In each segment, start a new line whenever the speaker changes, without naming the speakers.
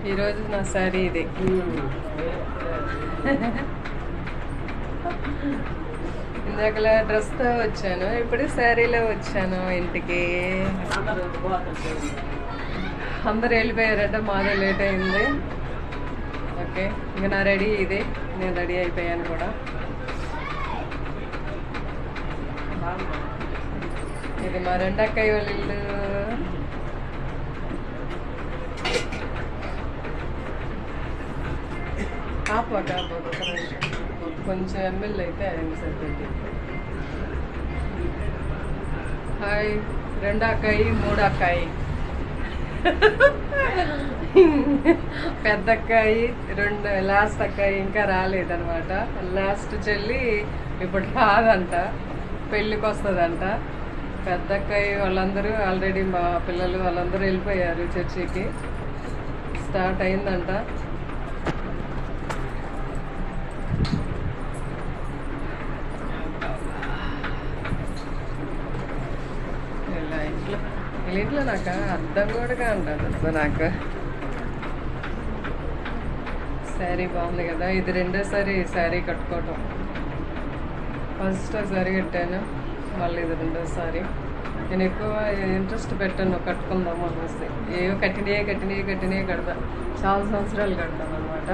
ఈరోజు నా శారీ ఇది. ఇందాకలా డ్రెస్తో వచ్చాను, ఇప్పుడు శారీలో వచ్చాను ఇంటికి. అందరు వెళ్ళిపోయారట, మాదే లేట్ అయింది. ఓకే, ఇంకా నా రెడీ ఇది, నేను రెడీ అయిపోయాను కూడా. ఇది మా రెండక్కయ్య వాళ్ళ ఇల్లు. కొంచెం ఎమ్మెల్యే అయితే అయింది సరిపోయింది. హాయ్, రెండు అక్కాయి మూడు అక్కాయి, పెద్ద అక్కాయి రెండు, లాస్ట్ అక్కాయి ఇంకా రాలేదనమాట. లాస్ట్ చెల్లి ఇప్పుడు రాదంట, పెళ్ళికి వస్తుందంట. పెద్ద అక్కాయి వాళ్ళందరూ ఆల్రెడీ, మా పిల్లలు వాళ్ళందరూ వెళ్ళిపోయారు చర్చికి, స్టార్ట్ అయిందంట. ఇంట్లో నాకు అర్థం కూడా ఉంటుంది అసలు. నాకు శారీ బాగుంది కదా, ఇది రెండోసారి శారీ కట్టుకోవటం. ఫస్ట్ శారీ కట్టాను, మళ్ళీ ఇది రెండోసారి. నేను ఎక్కువ ఇంట్రెస్ట్ పెట్టాను కట్టుకుందాము అనేసి. ఏవో కట్టినవి కడతా, చాలా సంవత్సరాలు కడతాను అనమాట.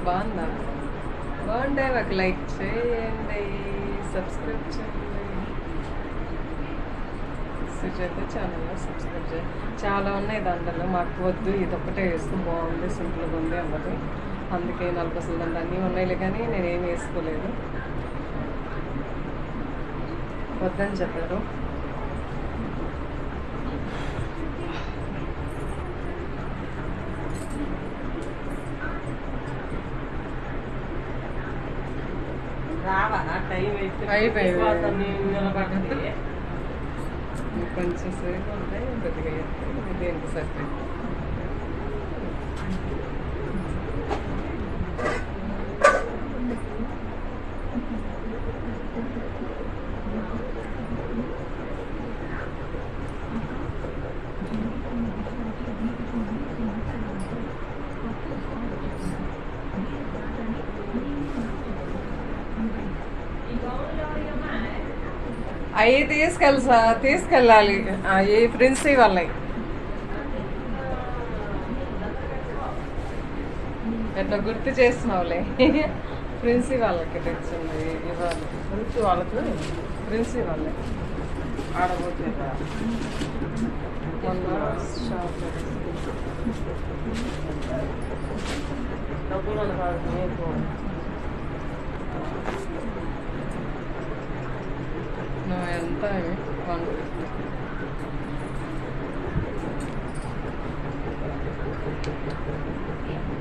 బాగుందా? బాగుండే ఒక లైక్ చేయండి, సబ్స్క్రైబ్ చేయండి. సుజాత ఛానల్లో సబ్స్క్రైబ్ చేయండి. చాలా ఉన్నాయి దాంట్లో, మాకు వద్దు ఇది ఒక్కటే వేస్తూ బాగుంది, సింపుల్గా ఉంది అన్నది. అందుకే 40 మంది అన్నీ ఉన్నాయిలే, కానీ నేనేం వేసుకోలేదు, వద్దని చెప్పారు. కొంచెం సేపు ఉంటాయి, కొద్దిగా దేనికి సరిపోయింది. అవి తీసుకెళ్ళాలి, ఈ ప్రిన్సీ వాళ్ళవి. ఎట్లా గుర్తు చేస్తున్నావులే, ప్రిన్సీ వాళ్ళకి తెచ్చింది ఇవ్వాలి. ప్రిన్సీ వాళ్ళే ఆడబోతే మొన్న షాప్ డబ్బులు ఎంత 150.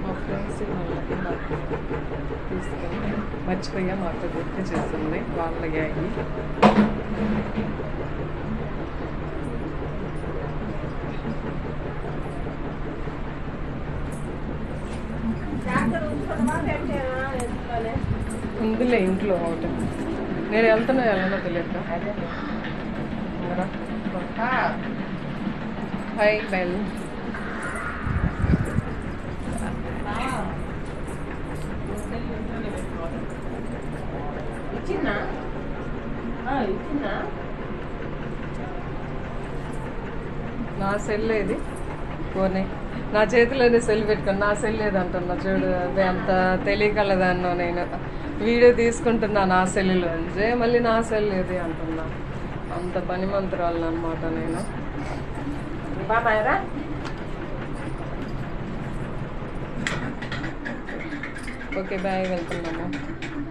మా ఫ్రెండ్స్ వాళ్ళకి నాకు తీసుకెళ్ళి మర్చిపోయా, మాకు గుర్తు చేస్తుంది వాళ్ళ గ్యాంగ్. ఉందిలే ఇంట్లో ఒకటి, నేను వెళ్ళనో తెలియక. హాయ్ బెల్, నా సెల్ ఏది పోనీ, నా చేతిలోనే సెల్ పెట్టుకుని నా సెల్ లేదంటున్నా చూడు. అది అంత తెలియకలదాన్నో, నేను వీడియో తీసుకుంటున్నా నా సెల్లులోంచి, మళ్ళీ నా సెల్ ఏది అంటున్నా. అంత పని మంత్రాలను అనమాట నేను. బాబాయరా, ఓకే బాయ్, వెళ్తున్నాము.